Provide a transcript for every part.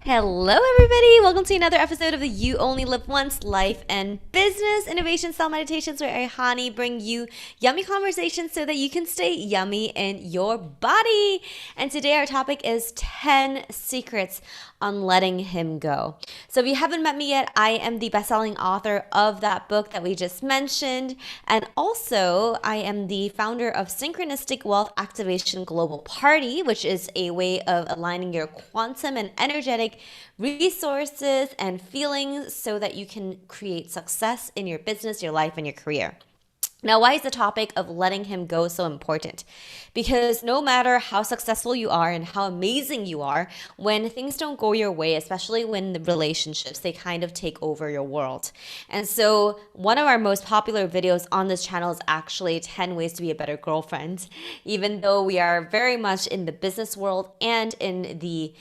Hello, everybody. Welcome to another episode of the You Only Live Once Life and Business Innovation Style Meditations, where I, Hani, bring you yummy conversations so that you can stay yummy in your body. And today, our topic is 10 secrets on letting him go. So, if you haven't met me yet, I am the best-selling author of that book that we just mentioned. And also, I am the founder of Synchronistic Wealth Activation Global Party, which is a way of aligning your quantum and energetic resources and feelings so that you can create success in your business, your life, and your career. Now, why is the topic of letting him go so important? Because no matter how successful you are and how amazing you are, when things don't go your way, especially when the relationships, they kind of take over your world. And so one of our most popular videos on this channel is actually 10 ways to be a better girlfriend. Even though we are very much in the business world and in the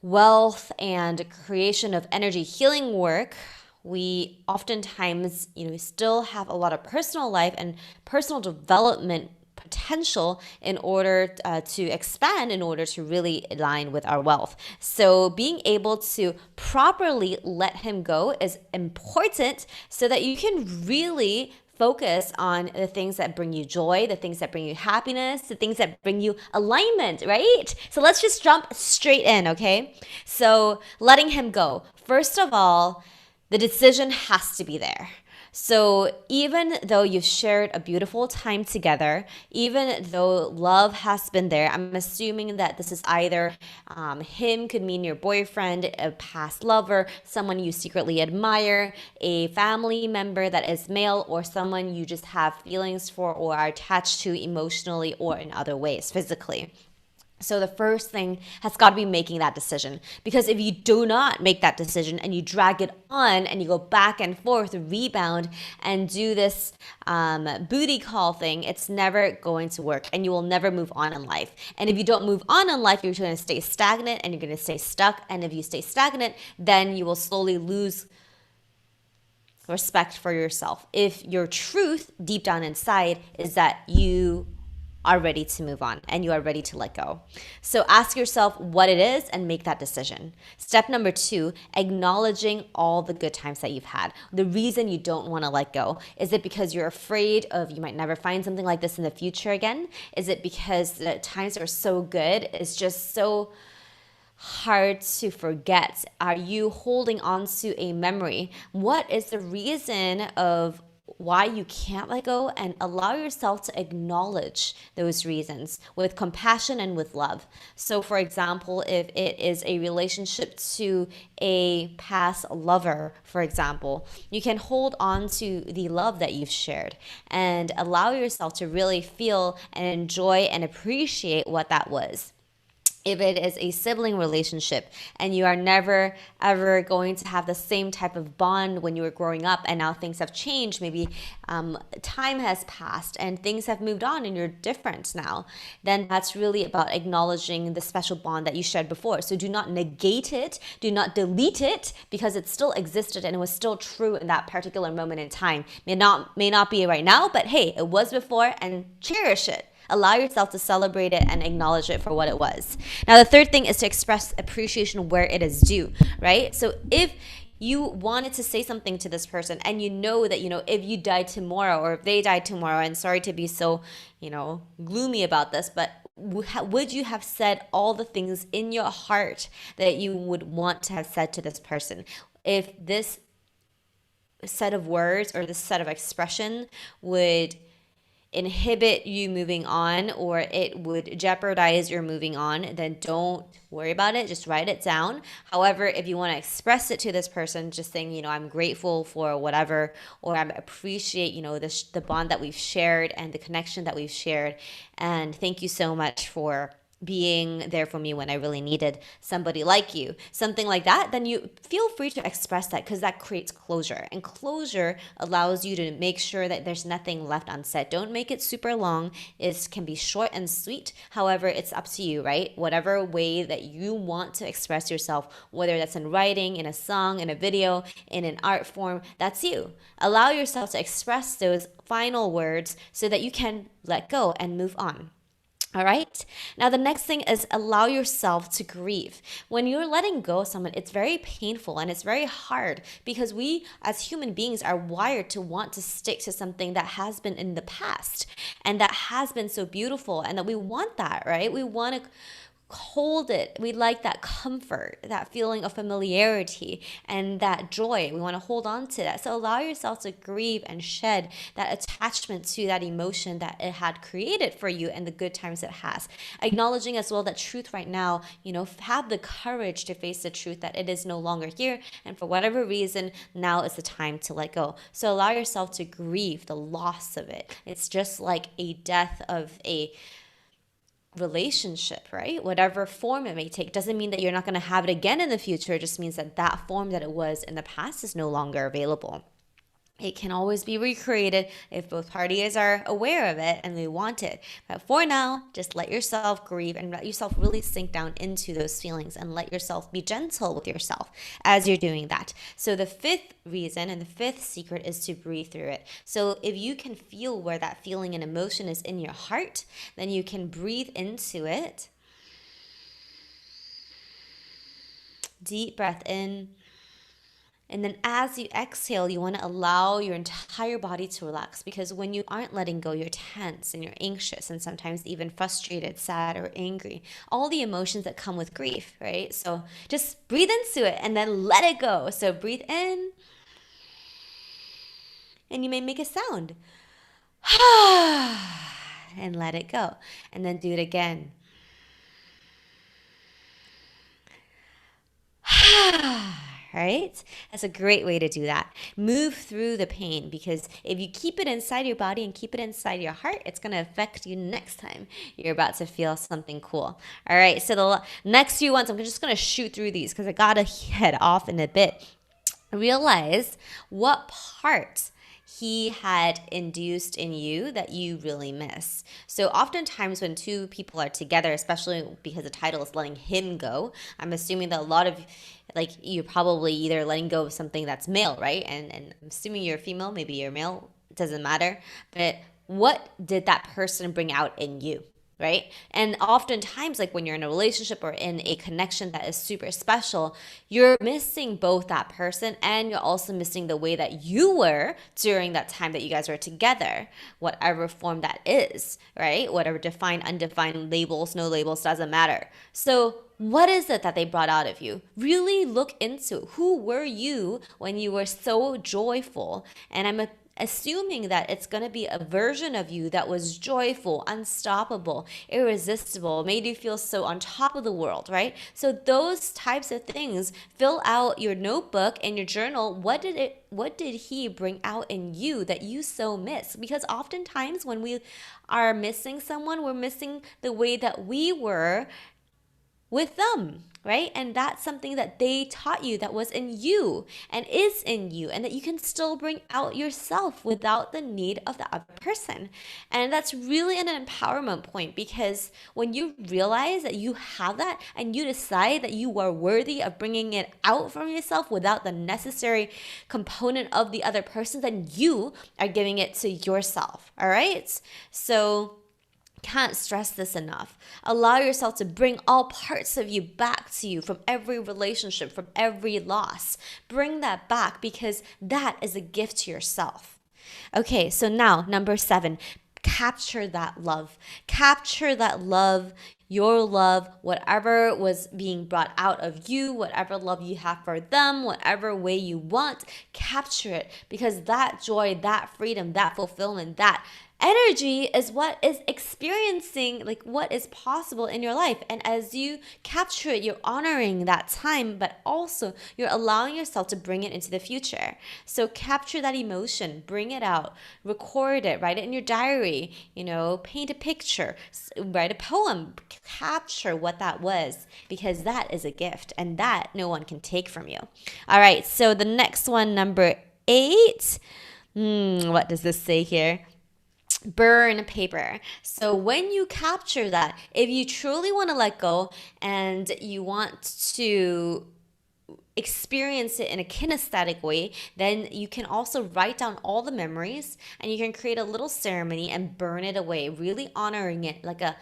wealth and creation of energy healing work, we oftentimes, still have a lot of personal life and personal development potential in order to expand, in order to really align with our wealth. So being able to properly let him go is important so that you can really focus on the things that bring you joy, the things that bring you happiness, the things that bring you alignment, right? So let's just jump straight in, okay? So letting him go. First of all, the decision has to be there. So even though you've shared a beautiful time together, even though love has been there, I'm assuming that this is either him could mean your boyfriend, a past lover, someone you secretly admire, a family member that is male, or someone you just have feelings for or are attached to emotionally or in other ways, physically. So the first thing has got to be making that decision, because if you do not make that decision and you drag it on and you go back and forth, rebound and do this booty call thing, it's never going to work and you will never move on in life. And if you don't move on in life, you're going to stay stagnant and you're going to stay stuck. And if you stay stagnant, then you will slowly lose respect for yourself. If your truth deep down inside is that you are ready to move on and you are ready to let go. So ask yourself what it is and make that decision. Step number 2, acknowledging all the good times that you've had. The reason you don't want to let go, is it because you're afraid of you might never find something like this in the future again? Is it because the times are so good, it's just so hard to forget? Are you holding on to a memory? What is the reason of why you can't let go? And allow yourself to acknowledge those reasons with compassion and with love. So for example, if it is a relationship to a past lover, for example, you can hold on to the love that you've shared and allow yourself to really feel and enjoy and appreciate what that was. If it is a sibling relationship and you are never ever going to have the same type of bond when you were growing up, and now things have changed, maybe time has passed and things have moved on and you're different now, then that's really about acknowledging the special bond that you shared before. So do not negate it, do not delete it, because it still existed and it was still true in that particular moment in time. May not be right now, but hey, it was before, and cherish it. Allow yourself to celebrate it and acknowledge it for what it was. Now, the third thing is to express appreciation where it is due, right? So if you wanted to say something to this person and you know that, if you died tomorrow or if they died tomorrow, and sorry to be so, gloomy about this, but would you have said all the things in your heart that you would want to have said to this person? If this set of words or this set of expression would inhibit you moving on, or it would jeopardize your moving on, then don't worry about it. Just write it down. However, if you want to express it to this person, just saying, I'm grateful for whatever, or I appreciate, the bond that we've shared and the connection that we've shared. And thank you so much for being there for me when I really needed somebody like you, something like that, then you feel free to express that, because that creates closure. And closure allows you to make sure that there's nothing left unsaid. Don't make it super long. It can be short and sweet. However, it's up to you, right? Whatever way that you want to express yourself, whether that's in writing, in a song, in a video, in an art form, that's you. Allow yourself to express those final words so that you can let go and move on. All right. Now, the next thing is allow yourself to grieve. When you're letting go of someone, it's very painful and it's very hard because we as human beings are wired to want to stick to something that has been in the past and that has been so beautiful and that we want that, right? We want to hold it. We like that comfort, that feeling of familiarity and that joy. We want to hold on to that. So allow yourself to grieve and shed that attachment to that emotion that it had created for you and the good times it has. Acknowledging as well that truth right now, have the courage to face the truth that it is no longer here. And for whatever reason, now is the time to let go. So allow yourself to grieve the loss of it. It's just like a death of a relationship, right? Whatever form it may take doesn't mean that you're not going to have it again in the future. It just means that that form that it was in the past is no longer available. It can always be recreated if both parties are aware of it and they want it. But for now, just let yourself grieve and let yourself really sink down into those feelings and let yourself be gentle with yourself as you're doing that. So the fifth reason and the fifth secret is to breathe through it. So if you can feel where that feeling and emotion is in your heart, then you can breathe into it. Deep breath in. And then as you exhale, you want to allow your entire body to relax because when you aren't letting go, you're tense and you're anxious and sometimes even frustrated, sad, or angry. All the emotions that come with grief, right? So just breathe into it and then let it go. So breathe in and you may make a sound and let it go. And then do it again. Right? That's a great way to do that. Move through the pain because if you keep it inside your body and keep it inside your heart, it's going to affect you next time you're about to feel something cool. All right. So the next few ones, I'm just going to shoot through these because I got to head off in a bit. Realize what part he had induced in you that you really miss. So oftentimes when two people are together, especially because the title is letting him go, I'm assuming that a lot of you're probably either letting go of something that's male, right? And I'm assuming you're female, maybe you're male, it doesn't matter. But what did that person bring out in you? Right? And oftentimes, like when you're in a relationship or in a connection that is super special, you're missing both that person and you're also missing the way that you were during that time that you guys were together, whatever form that is, right? Whatever defined, undefined, labels, no labels, doesn't matter. So what is it that they brought out of you? Really look into who were you when you were so joyful. And I'm assuming that it's going to be a version of you that was joyful, unstoppable, irresistible, made you feel so on top of the world, right? So those types of things, fill out your notebook and your journal. What did he bring out in you that you so miss? Because oftentimes when we are missing someone, we're missing the way that we were with them, right? And that's something that they taught you that was in you and is in you and that you can still bring out yourself without the need of the other person. And that's really an empowerment point because when you realize that you have that and you decide that you are worthy of bringing it out from yourself without the necessary component of the other person, then you are giving it to yourself, all right? So can't stress this enough. Allow yourself to bring all parts of you back to you from every relationship, from every loss. Bring that back because that is a gift to yourself. Okay, so now number 7, capture that love. Capture that love, your love, whatever was being brought out of you, whatever love you have for them, whatever way you want, capture it because that joy, that freedom, that fulfillment, that energy is what is experiencing what is possible in your life. And as you capture it, you're honoring that time, but also you're allowing yourself to bring it into the future. So capture that emotion, bring it out, record it, write it in your diary, paint a picture, write a poem, capture what that was because that is a gift and that no one can take from you. All right, so the next one, number 8, what does this say here? Burn paper. So when you capture that, if you truly want to let go and you want to experience it in a kinesthetic way, then you can also write down all the memories and you can create a little ceremony and burn it away, really honoring it like a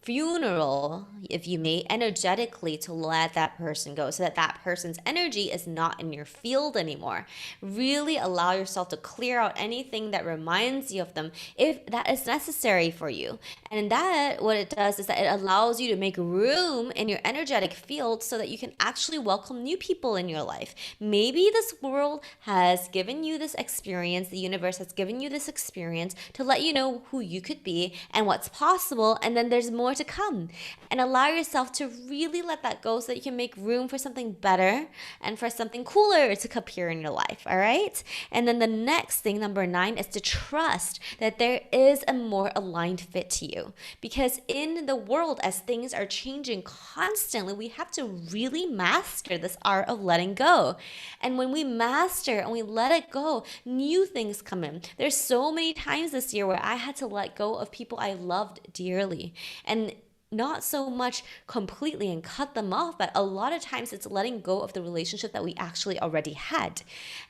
funeral, if you may, energetically to let that person go so that that person's energy is not in your field anymore. Really allow yourself to clear out anything that reminds you of them if that is necessary for you. And that, what it does is that it allows you to make room in your energetic field so that you can actually welcome new people in your life. Maybe this world has given you this experience, the universe has given you this experience to let you know who you could be and what's possible, and then there's more to come. And allow yourself to really let that go so that you can make room for something better and for something cooler to appear in your life. All right. And then the next thing, number 9, is to trust that there is a more aligned fit to you. Because in the world, as things are changing constantly, we have to really master this art of letting go. And when we master and we let it go, new things come in. There's so many times this year where I had to let go of people I loved dearly. And not so much completely and cut them off, but a lot of times it's letting go of the relationship that we actually already had.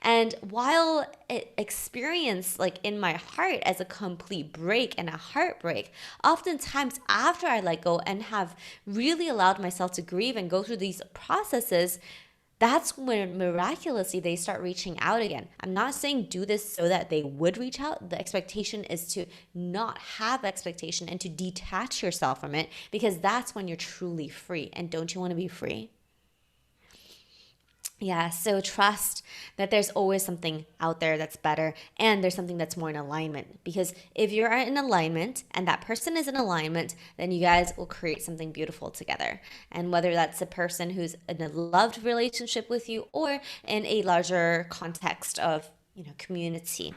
And while it experienced like in my heart as a complete break and a heartbreak, oftentimes after I let go and have really allowed myself to grieve and go through these processes, that's when miraculously they start reaching out again. I'm not saying do this so that they would reach out. The expectation is to not have expectation and to detach yourself from it, because that's when you're truly free. And don't you want to be free? Yeah, so trust that there's always something out there that's better and there's something that's more in alignment. Because if you're in alignment and that person is in alignment, then you guys will create something beautiful together. And whether that's a person who's in a loved relationship with you or in a larger context of community.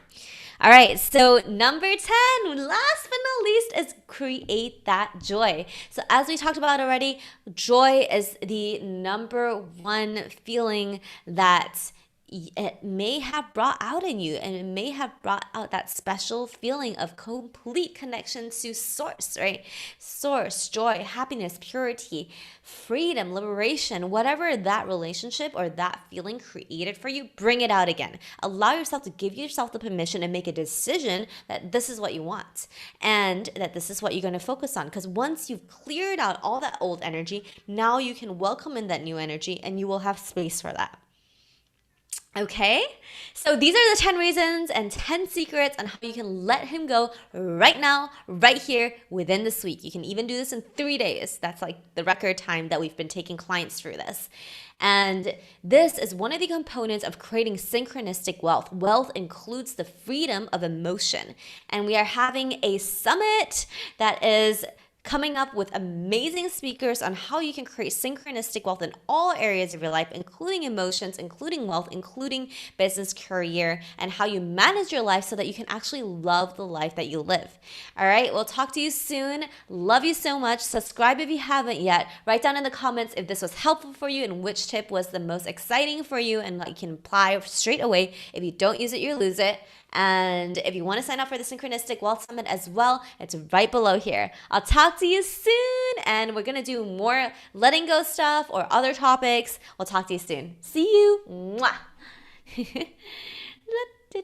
All right, so number 10, last but not least, is create that joy. So as we talked about already, joy is the number one feeling that it may have brought out in you, and it may have brought out that special feeling of complete connection to source, right? Source, joy, happiness, purity, freedom, liberation, whatever that relationship or that feeling created for you, bring it out again. Allow yourself to give yourself the permission and make a decision that this is what you want and that this is what you're going to focus on. Because once you've cleared out all that old energy, now you can welcome in that new energy and you will have space for that. Okay, so these are the 10 reasons and 10 secrets on how you can let him go right now, right here within this week. You can even do this in 3 days. That's like the record time that we've been taking clients through this. And this is one of the components of creating synchronistic wealth. Wealth includes the freedom of emotion. And we are having a summit that is coming up with amazing speakers on how you can create synchronistic wealth in all areas of your life, including emotions, including wealth, including business, career, and how you manage your life so that you can actually love the life that you live. All right, we'll talk to you soon. Love you so much. Subscribe if you haven't yet. Write down in the comments if this was helpful for you and which tip was the most exciting for you and what you can apply straight away. If you don't use it, you lose it. And if you want to sign up for the Synchronistic Wealth Summit as well, it's right below here. I'll talk to you soon, and we're going to do more letting go stuff or other topics. We'll talk to you soon. See you. Mwah.